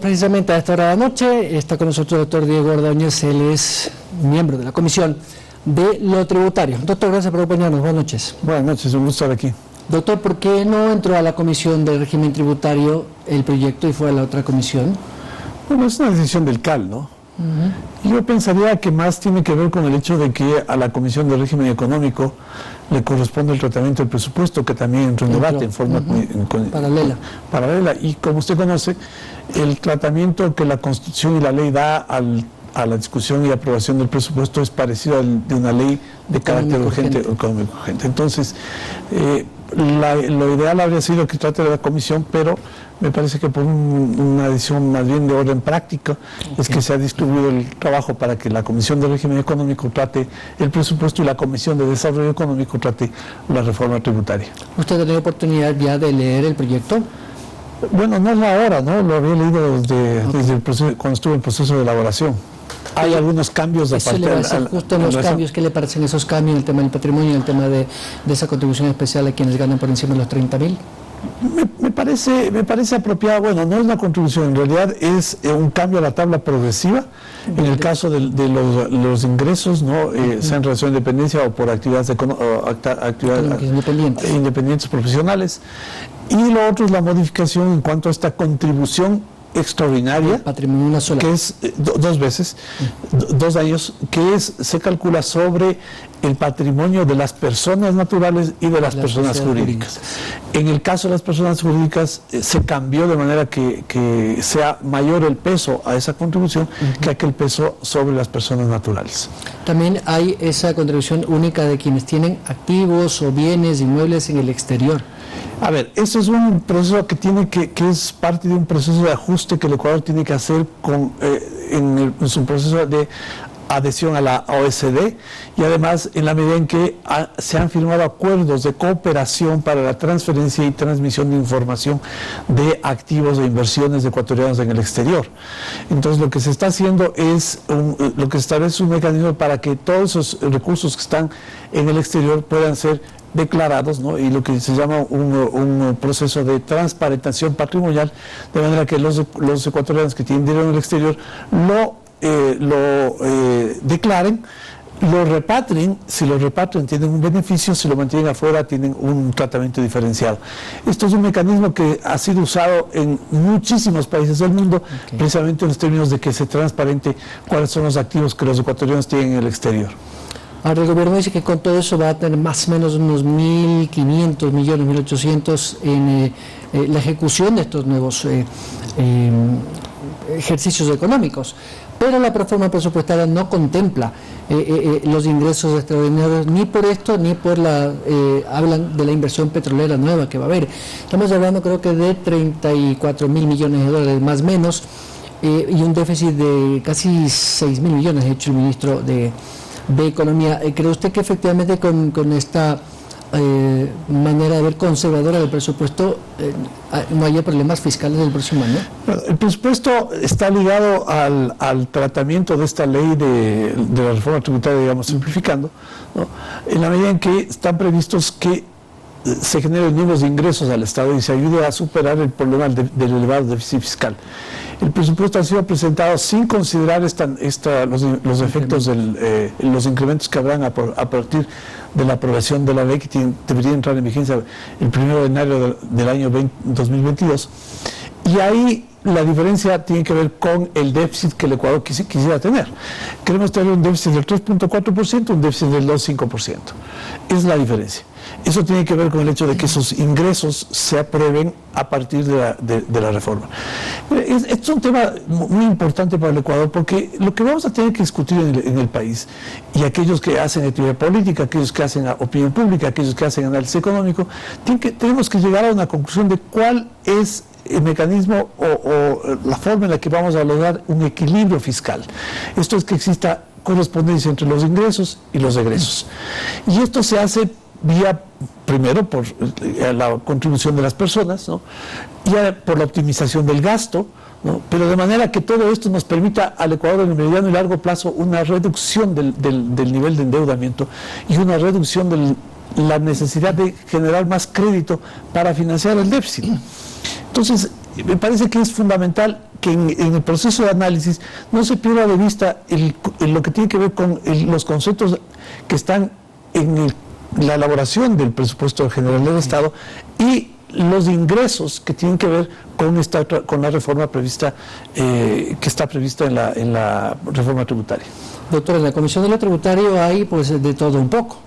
Precisamente a esta hora de la noche está con nosotros el doctor Diego Ordóñez, él es miembro de la Comisión de lo Tributario. Doctor, gracias por acompañarnos, buenas noches. Buenas noches, un gusto estar aquí. Doctor, ¿por qué no entró a la Comisión del Régimen Tributario el proyecto y fue a la otra comisión? Bueno, es una decisión del CAL, ¿no? Yo pensaría que más tiene que ver con el hecho de que a la Comisión del Régimen Económico le corresponde el tratamiento del presupuesto, que también entró en debate en forma paralela. Y como usted conoce, el tratamiento que la Constitución y la ley da a la discusión y aprobación del presupuesto es parecido al de una ley de carácter urgente. Entonces, lo ideal habría sido que trate de la comisión, pero me parece que por una decisión más bien de orden práctico es que se ha distribuido el trabajo para que la Comisión de Régimen Económico trate el presupuesto y la Comisión de Desarrollo Económico trate la reforma tributaria. ¿Usted ha tenido oportunidad ya de leer el proyecto? Bueno, no es la hora, ¿no? Lo había leído desde el proceso, cuando estuve en el proceso de elaboración. Hay algunos cambios de parte de justo en los cambios. ¿Qué le parecen esos cambios en el tema del patrimonio, en el tema de esa contribución especial a quienes ganan por encima de los 30.000? Me parece apropiado. Bueno, no es una contribución, en realidad es un cambio a la tabla progresiva en el caso de los ingresos, ¿no? Sea en relación de dependencia o por actividades independientes profesionales. Y lo otro es la modificación en cuanto a esta contribución extraordinaria, patrimonio una sola, que es dos veces, 2 años, que se calcula sobre el patrimonio de las personas naturales y de las personas jurídicas. En el caso de las personas jurídicas se cambió de manera que sea mayor el peso a esa contribución que aquel peso sobre las personas naturales. También hay esa contribución única de quienes tienen activos o bienes inmuebles en el exterior. A ver, eso es un proceso que es parte de un proceso de ajuste que el Ecuador tiene que hacer en su proceso de adhesión a la OECD, y además en la medida en que se han firmado acuerdos de cooperación para la transferencia y transmisión de información de activos e inversiones de ecuatorianos en el exterior. Entonces lo que se está haciendo es, lo que se establece es un mecanismo para que todos esos recursos que están en el exterior puedan ser declarados, ¿no? Y lo que se llama un proceso de transparentación patrimonial, de manera que los ecuatorianos que tienen dinero en el exterior lo declaren, lo repatrien. Si lo repatrian tienen un beneficio, si lo mantienen afuera tienen un tratamiento diferenciado. Esto es un mecanismo que ha sido usado en muchísimos países del mundo, precisamente en los términos de que se transparente cuáles son los activos que los ecuatorianos tienen en el exterior. Ahora el gobierno dice que con todo eso va a tener más o menos unos 1.500 millones, 1.800 en la ejecución de estos nuevos ejercicios económicos. Pero la reforma presupuestaria no contempla los ingresos extraordinarios ni por esto ni por hablan de la inversión petrolera nueva que va a haber. Estamos hablando creo que de 34.000 millones de dólares más o menos y un déficit de casi 6.000 millones, ha hecho el ministro de Economía. ¿Cree usted que efectivamente con esta manera de ver conservadora del presupuesto no haya problemas fiscales del próximo año? Bueno, el presupuesto está ligado al tratamiento de esta ley de la reforma tributaria, digamos, simplificando, ¿no? En la medida en que están previstos que se generen nuevos ingresos al Estado y se ayude a superar el problema del elevado déficit fiscal. El presupuesto ha sido presentado sin considerar los efectos los incrementos que habrán a partir de la aprobación de la ley, que debería entrar en vigencia el 1 de enero del año 2022. Y ahí la diferencia tiene que ver con el déficit que el Ecuador quisiera tener. Queremos tener un déficit del 3.4%, un déficit del 2.5%. Es la diferencia. Eso tiene que ver con el hecho de que esos ingresos se aprueben a partir de la reforma. Es un tema muy importante para el Ecuador, porque lo que vamos a tener que discutir en el país, y aquellos que hacen actividad política, aquellos que hacen opinión pública, aquellos que hacen análisis económico, tenemos que llegar a una conclusión de cuál es el mecanismo o la forma en la que vamos a lograr un equilibrio fiscal. Esto es que exista correspondencia entre los ingresos y los egresos. Y esto se hace primero por la contribución de las personas, ¿no? Ya por la optimización del gasto, ¿no? Pero de manera que todo esto nos permita al Ecuador en el mediano y largo plazo una reducción del nivel de endeudamiento y una reducción de la necesidad de generar más crédito para financiar el déficit. Entonces, me parece que es fundamental que en el proceso de análisis no se pierda de vista lo que tiene que ver con los conceptos que están en la elaboración del presupuesto general del Estado y los ingresos que tienen que ver con la reforma prevista, que está prevista en la reforma tributaria. Doctor, en la Comisión de lo Tributario hay pues de todo un poco.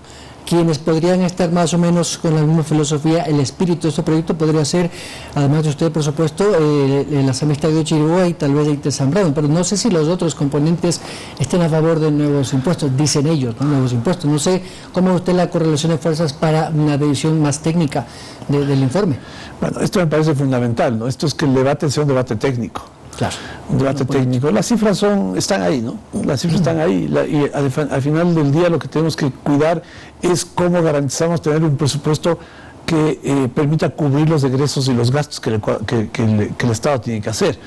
Quienes podrían estar más o menos con la misma filosofía, el espíritu de este proyecto podría ser, además de usted, por supuesto, las amistades de Chiriboga y tal vez de Zambrano, pero no sé si los otros componentes estén a favor de nuevos impuestos, dicen ellos, ¿no? Nuevos impuestos. No sé cómo usted la correlación de fuerzas para una revisión más técnica del informe. Bueno, esto me parece fundamental, ¿no? Esto es que el debate sea un debate técnico. Claro. Un debate técnico. Las cifras están ahí, ¿no? Las cifras están ahí y al final del día lo que tenemos que cuidar es cómo garantizamos tener un presupuesto que permita cubrir los egresos y los gastos que el Estado tiene que hacer.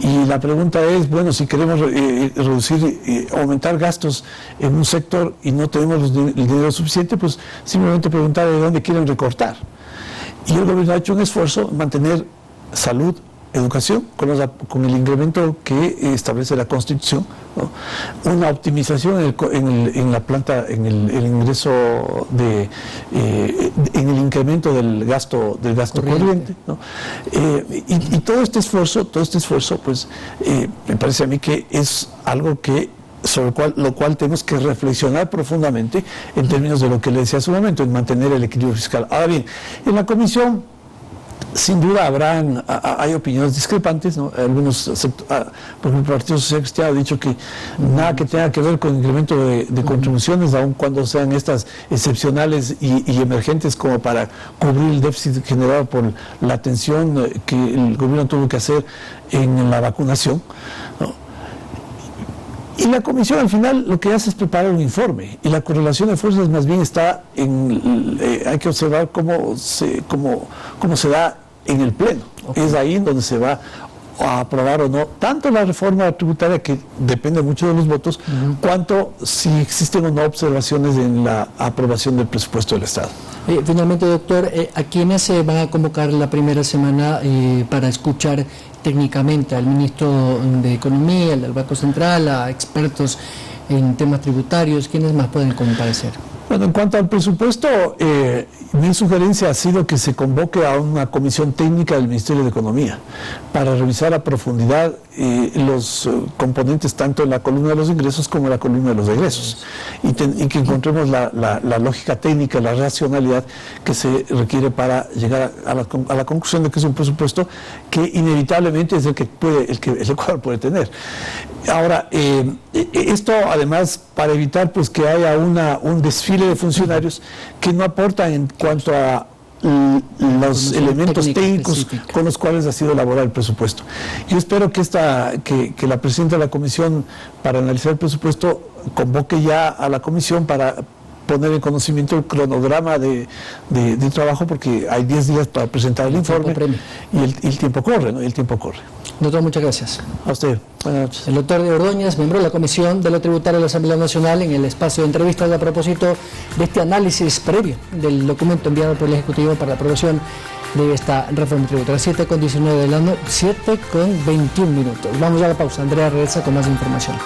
Y la pregunta es, bueno, si queremos reducir, aumentar gastos en un sector y no tenemos el dinero suficiente, pues simplemente preguntar de dónde quieren recortar. Y el gobierno ha hecho un esfuerzo en mantener salud, educación, con el incremento que establece la Constitución, ¿no? Una optimización en la planta, en el ingreso en el incremento del gasto corriente, ¿no? Y todo este esfuerzo, pues me parece a mí que es algo sobre lo cual tenemos que reflexionar profundamente en términos de lo que le decía hace un momento, en mantener el equilibrio fiscal. Ahora bien, en la comisión sin duda hay opiniones discrepantes, ¿no? Algunos, por ejemplo, el Partido Social Cristiano ha dicho que nada que tenga que ver con el incremento de contribuciones, aun cuando sean estas excepcionales y emergentes como para cubrir el déficit generado por la atención que el gobierno tuvo que hacer en la vacunación, ¿no? Y la comisión al final lo que hace es preparar un informe y la correlación de fuerzas más bien está hay que observar cómo se da en el Pleno. Okay. Es ahí donde se va a aprobar o no tanto la reforma tributaria, que depende mucho de los votos, cuanto si existen o no observaciones en la aprobación del presupuesto del Estado. Finalmente, doctor, ¿a quiénes se van a convocar la primera semana para escuchar técnicamente al ministro de Economía, al del Banco Central, a expertos en temas tributarios? ¿Quiénes más pueden comparecer? Bueno, en cuanto al presupuesto, mi sugerencia ha sido que se convoque a una comisión técnica del Ministerio de Economía para revisar a profundidad los componentes tanto en la columna de los ingresos como en la columna de los egresos y que encontremos la lógica técnica, la racionalidad que se requiere para llegar a la conclusión de que es un presupuesto que inevitablemente es el que el Ecuador puede tener. Ahora, esto además para evitar pues que haya un desfile de funcionarios que no aportan en cuanto a los elementos técnicos específica con los cuales ha sido elaborado el presupuesto. Yo espero que la presidenta de la comisión para analizar el presupuesto convoque ya a la comisión para poner en conocimiento el cronograma de trabajo, porque hay 10 días para presentar el informe y el tiempo corre, ¿no? Y el tiempo corre. Doctor, muchas gracias. A usted. Buenas noches. El doctor de Ordóñez, miembro de la Comisión de lo Tributario de la Asamblea Nacional, en el espacio de entrevistas a propósito de este análisis previo del documento enviado por el Ejecutivo para la aprobación de esta reforma tributaria. 7:19 de la noche, 7:21. Vamos a la pausa. Andrea regresa con más información.